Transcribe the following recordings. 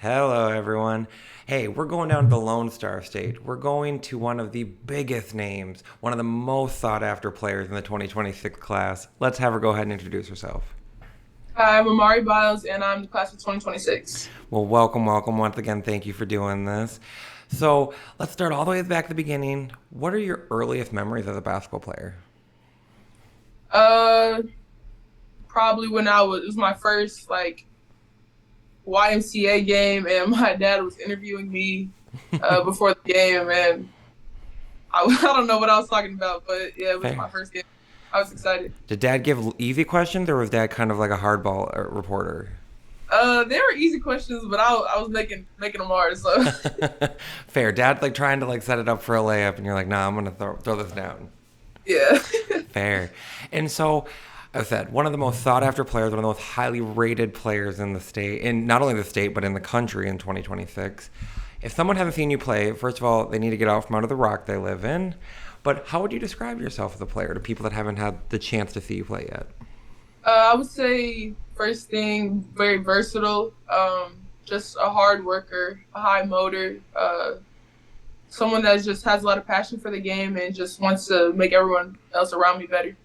Hello, everyone. Hey, we're going down to the Lone Star State. We're going to one of the biggest names, one of the most sought after players in the 2026 class. Let's have her go ahead and introduce herself. Hi, I'm Amari Byles, and I'm the class of 2026. Well, welcome, welcome. Once again, thank you for doing this. So let's start all the way back at the beginning. What are your earliest memories as a basketball player? Uh, Probably when it was my first YMCA game, and my dad was interviewing me before the game, and I don't know what I was talking about, but yeah, it was Fair. my first game. I was excited. Did dad give easy questions or was dad kind of like a hardball reporter? They were easy questions, but I was making them hard. So Fair. Dad like trying to like set it up for a layup and you're like, nah, I'm gonna throw this down. yeah. Fair. And so, I said, one of the most sought after players, one of the most highly rated players in the state, in not only the state, but in the country in 2026. If someone hasn't seen you play, first of all, they need to get out from under the rock they live in. But how would you describe yourself as a player to people that haven't had the chance to see you play yet? I would say first thing, very versatile. Just a hard worker, a high motor. Someone that just has a lot of passion for the game and just wants to make everyone else around me better.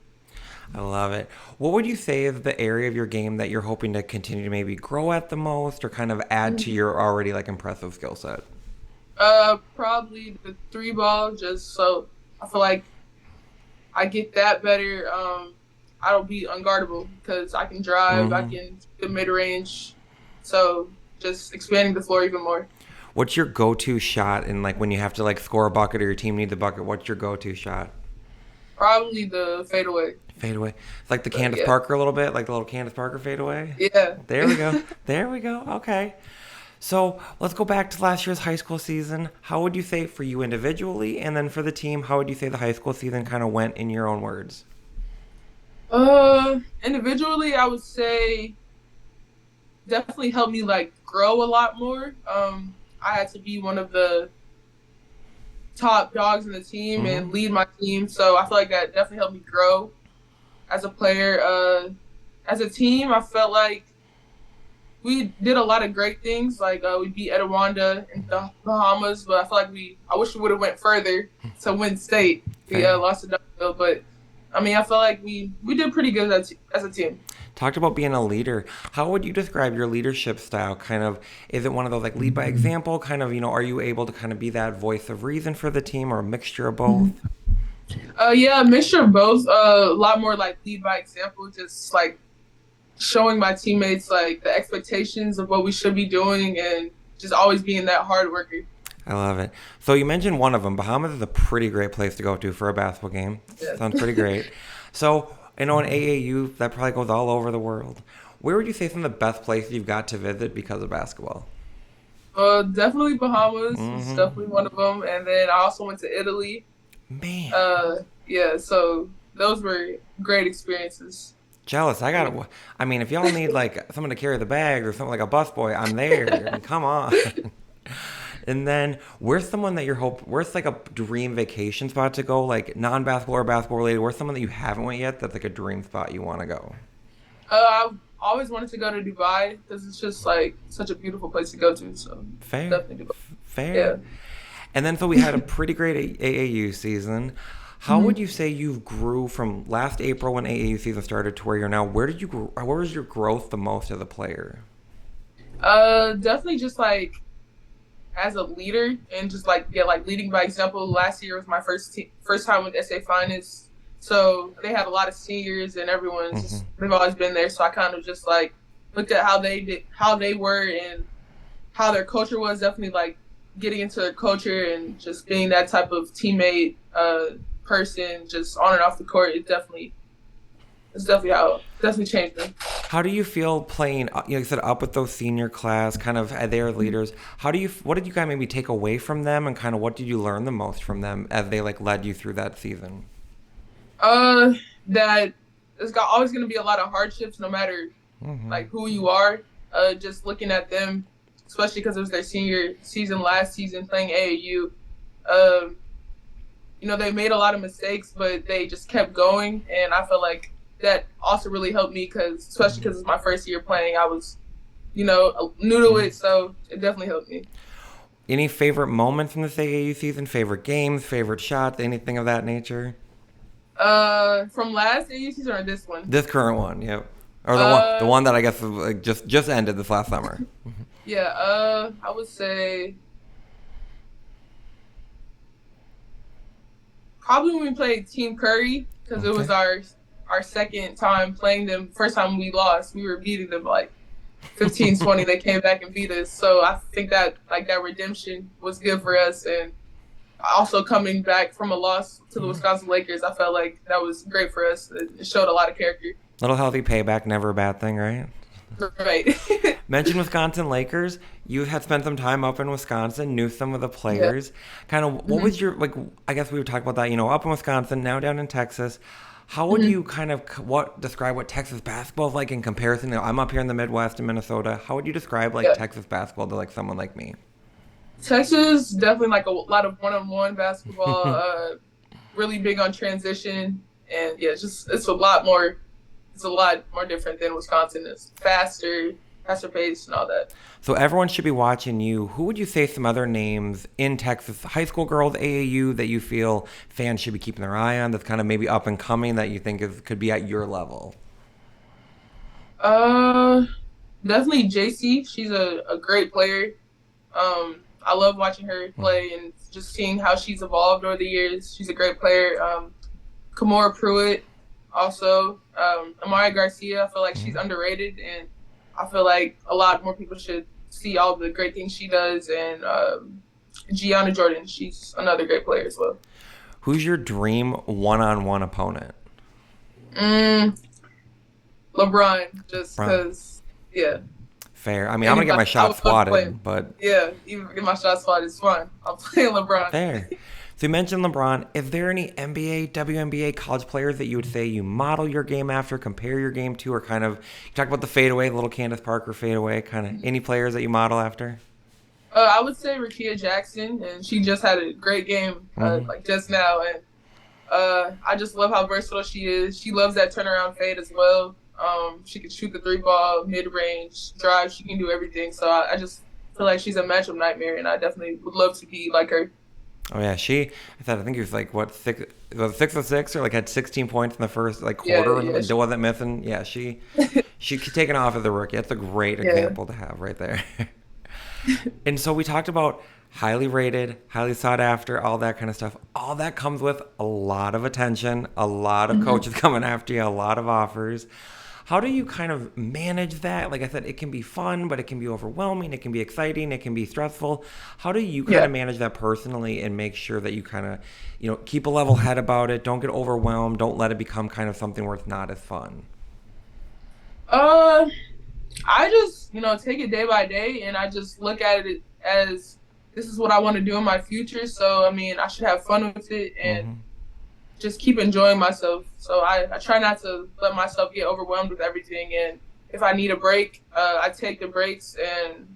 I love it. What would you say is the area of your game that you're hoping to continue to maybe grow at the most or kind of add to your already like impressive skill set? Probably the three ball, just so I feel like I get that better. I don't be unguardable because I can drive, I Hmm. can the mid range. So just expanding the floor even more. What's your go-to shot in like when you have to like score a bucket or your team needs a bucket? What's your go-to shot? Probably the fadeaway. Fadeaway. It's like the But Candace yeah, Parker a little bit, like the little Candace Parker fadeaway. yeah. There we go. There we go. Okay. So let's go back to last year's high school season. How would you say for you individually, and then for the team, how would you say the high school season kind of went in your own words? Individually, I would say definitely helped me like grow a lot more. I had to be one of the top dogs in the team Hmm. and lead my team, so I feel like that definitely helped me grow as a player. As a team, I felt like we did a lot of great things. Like we beat Etowanda in the Bahamas, but I feel like I wish we would have went further to win state. We Fair. lost to Dunville, but I mean, I feel like we did pretty good as a team. Talked about being a leader. How would you describe your leadership style? Kind of, is it one of those like lead by example? Kind of, are you able to kind of be that voice of reason for the team or a mixture of both? Yeah, a mixture of both. A lot more like lead by example, just like showing my teammates like the expectations of what we should be doing, and just always being that hard worker. I love it. So you mentioned one of them. Bahamas is a pretty great place to go to for a basketball game. Sounds Yeah. pretty great. So, in AAU, that probably goes all over the world. Where would you say some of the best places you've got to visit because of basketball? Definitely Bahamas is Hmm. definitely one of them, and then I also went to Italy. Man, Uh, yeah, so those were great experiences. jealous. I mean, if y'all need like someone to carry the bags or something like a busboy, I'm there. I mean, come on. And then, where's like a dream vacation spot to go, like non-basketball or basketball related? Where's someone that you haven't went yet that's like a dream spot you want to go? I've always wanted to go to Dubai because it's just like such a beautiful place to go to. So Fair, definitely Dubai. fair. Yeah. And then, so we had a pretty great AAU season. How would you say you've grew from last April when AAU season started to where you're now? Where did you grow? Where was your growth the most as a player? Definitely just like as a leader and just like yeah, like leading by example. Last year was my first time with SA Finest, so they had a lot of seniors and everyone's Hmm. just they've always been there. So I kind of just like looked at how they were, and how their culture was. Definitely like getting into their culture and just being that type of teammate, person, just on and off the court. It's definitely how definitely changed me. How do you feel playing? You said up with those senior class, kind of their leaders. What did you guys maybe take away from them, and kind of what did you learn the most from them as they like led you through that season? Uh, that there's always going to be a lot of hardships, no matter Hmm. like who you are. Just looking at them, especially because it was their senior season last season playing AAU. Um, they made a lot of mistakes, but they just kept going, and I feel like that also really helped me because, especially because it's my first year playing, I was new to it, so it definitely helped me. Any favorite moments in this AAU season? Favorite games? Favorite shots? Anything of that nature? From last AU season or this one? This current one, yep. Or the Uh, one that I guess like just ended this last summer. yeah. I would say probably when we played Team Curry because it was Okay. our second time playing them. First time we lost, we were beating them like 15-20. They came back and beat us. So I think that like that redemption was good for us, and also coming back from a loss to the Wisconsin Lakers, I felt like that was great for us. It showed a lot of character. Little healthy payback, never a bad thing, right? Right. Mentioned Wisconsin Lakers. You had spent some time up in Wisconsin, knew some of the Yeah. players. Kind of, what Hmm. was your like? I guess we would talk about that. Up in Wisconsin, now down in Texas. How would Hmm. you kind of describe what Texas basketball is like in comparison? I'm up here in the Midwest in Minnesota. How would you describe like Yeah. Texas basketball to like someone like me? Texas definitely like a lot of one-on-one basketball. Really big on transition, and yeah, it's a lot more. It's a lot more different than Wisconsin. It's faster paced, and all that. So everyone should be watching you. Who would you say some other names in Texas, high school girls, AAU, that you feel fans should be keeping their eye on? That's kind of maybe up and coming that you think could be at your level. Uh, Definitely JC. She's a great player. I love watching her play and just seeing how she's evolved over the years. She's a great player. Kamora Pruitt, also. Amari Garcia, I feel like she's Mm-hmm. underrated, and I feel like a lot more people should see all the great things she does. And Gianna Jordan, she's another great player as well. Who's your dream one-on-one opponent? Mm, LeBron, just Bron. because, yeah. Fair. I mean, I'm gonna get my I shot would love to play swatted, him. but Yeah, even if my shot spot is fun, I'm playing LeBron. fair. So you mentioned LeBron. Is there any NBA, WNBA college players that you would say you model your game after, compare your game to, or kind of you talk about the fadeaway, the little Candace Parker fadeaway, kind of any players that you model after? I would say Rakia Jackson, and she just had a great game, Mm-hmm. like just now, and I just love how versatile she is. She loves that turnaround fade as well. She can shoot the three ball, mid range, drive. She can do everything. So I just feel like she's a matchup nightmare, and I definitely would love to be like her. Oh yeah, I think he was like what six, was it 6 of 6 or like had 16 points in the first like Yeah, quarter yeah, and wasn't missing. Yeah, she could take it off as a rookie. That's a great yeah. example to have right there. And so we talked about highly rated, highly sought after, all that kind of stuff. All that comes with a lot of attention, a lot of Hmm. coaches coming after you, a lot of offers. How do you kind of manage that? Like I said, it can be fun, but it can be overwhelming. It can be exciting. It can be stressful. How do you kind Yeah. of manage that personally and make sure that you kind of, keep a level head about it? Don't get overwhelmed. Don't let it become kind of something where it's not as fun. Uh, I just take it day by day, and I just look at it as this is what I want to do in my future. So I mean, I should have fun with it and Hmm. just keep enjoying myself. So I try not to let myself get overwhelmed with everything. And if I need a break, I take the breaks and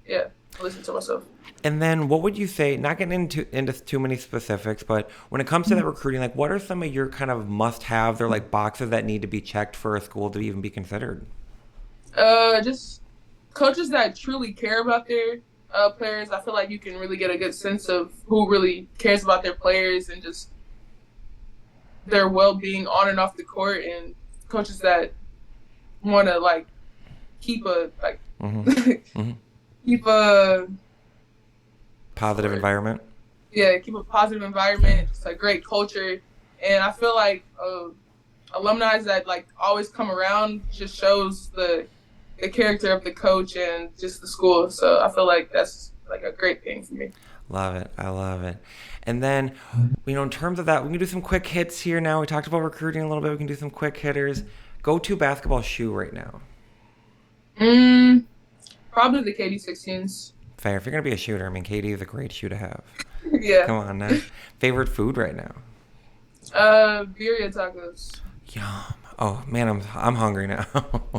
yeah, listen to myself. And then what would you say, not getting into too many specifics, but when it comes to that recruiting, like what are some of your kind of must-haves or like boxes that need to be checked for a school to even be considered? Just coaches that truly care about their players. I feel like you can really get a good sense of who really cares about their players and just their well-being on and off the court. And coaches that want to like keep a like Hmm. Hmm. keep a Positive environment. yeah, keep a positive environment, just a great culture. And I feel like alumni that like always come around just shows the character of the coach and just the school. So I feel like that's like a great thing for me. Love it. I love it. And then, in terms of that, we can do some quick hits here now. We talked about recruiting a little bit. We can do some quick hitters. Go-to basketball shoe right now. Mm, Probably the KD 16s. Fair. If you're going to be a shooter, I mean, KD is a great shoe to have. Yeah. Come on now. Favorite food right now? Birria tacos. Yum. Oh, man, I'm hungry now.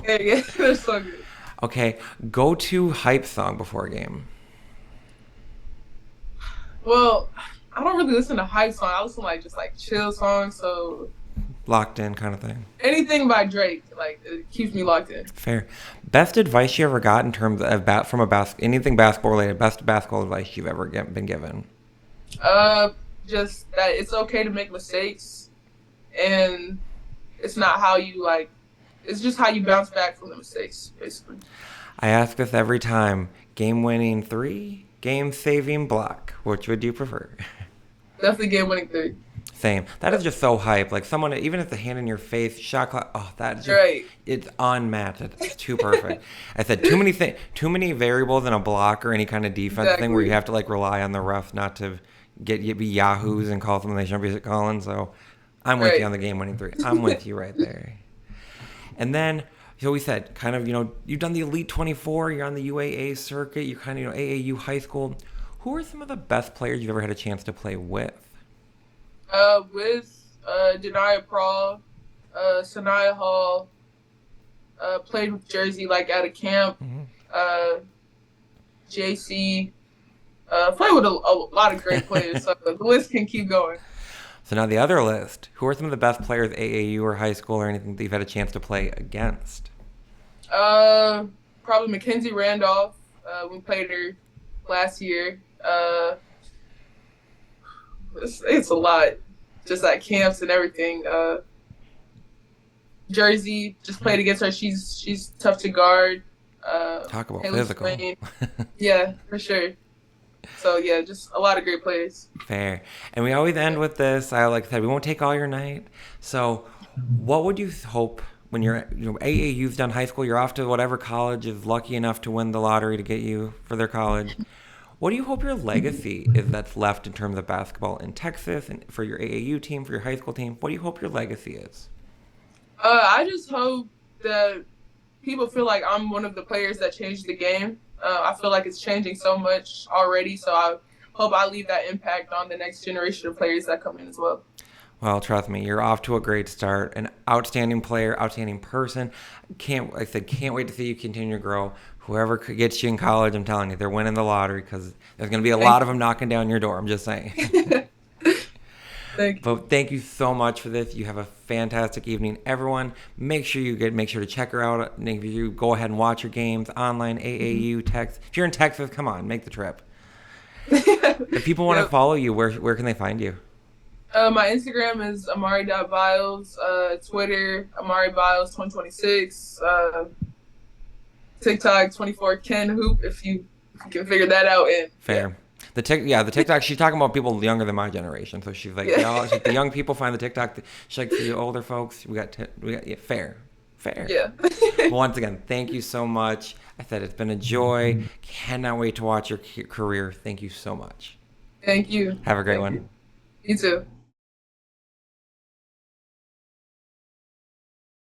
Yeah, yeah, they're so good. Okay, go-to hype song before a game. Well, I don't really listen to hype songs. I listen to like just like chill songs. So locked in kind of thing. Anything by Drake, like it keeps me locked in. Fair. Best advice you ever got in terms of from anything basketball related? Best basketball advice you've ever been given? Uh, just that it's okay to make mistakes, and it's not how you like. It's just how you bounce back from the mistakes, basically. I ask this every time. Game-winning three, game-saving block. Which would you prefer? Definitely game winning three. Same. That is just so hype. Like someone, even if the hand in your face, shot clock. Oh, that's just, Right. it's unmatched. It's too perfect. I said too many variables in a block or any kind of defense thing where you have to like rely on the ref not to be yahoos and call something they shouldn't be calling. So I'm with you on the game-winning three. I'm with you right there. And then, so we said, kind of, you've done the Elite 24. You're on the UAA circuit. You're kind of, AAU high school. Who are some of the best players you've ever had a chance to play with? With Denia Prawl, Sanaya Hall, played with Jersey like at a camp, JC, played with a lot of great players. So the list can keep going. So now the other list. Who are some of the best players, AAU or high school or anything that you've had a chance to play against? Probably Mackenzie Randolph. We played her last year. It's a lot, just at camps and everything. Jersey, just played against her. She's tough to guard. Talk about Haley physical. Swain. Yeah, for sure. So yeah, just a lot of great players. Fair. And we always end with this. Like I said, we won't take all your night. So what would you hope when AAU's done high school, you're off to whatever college is lucky enough to win the lottery to get you for their college? What do you hope your legacy is that's left in terms of basketball in Texas and for your AAU team, for your high school team? What do you hope your legacy is? I just hope that people feel like I'm one of the players that changed the game. I feel like it's changing so much already, so I hope I leave that impact on the next generation of players that come in as well. Well, trust me, you're off to a great start. An outstanding player, outstanding person. Can't wait to see you continue to grow. Whoever gets you in college, I'm telling you, they're winning the lottery because there's going to be a lot of them knocking down your door. I'm just saying. Thank you. But thank you so much for this. You have a fantastic evening, everyone. Make sure to check her out. Make sure you go ahead and watch her games online, AAU, Texas. If you're in Texas, come on, make the trip. If people want to follow you, where can they find you? My Instagram is amari.byles, Twitter, Amari Byles 2026, TikTok 24kenhoop if you can figure that out. And fair. Yeah. The TikTok. She's talking about people younger than my generation, so she's like, the young people find the TikTok. She's like, for you older folks, we got fair. Yeah. Well, once again, thank you so much. I said it's been a joy. Cannot wait to watch your career. Thank you so much. Thank you. Have a great one. You too.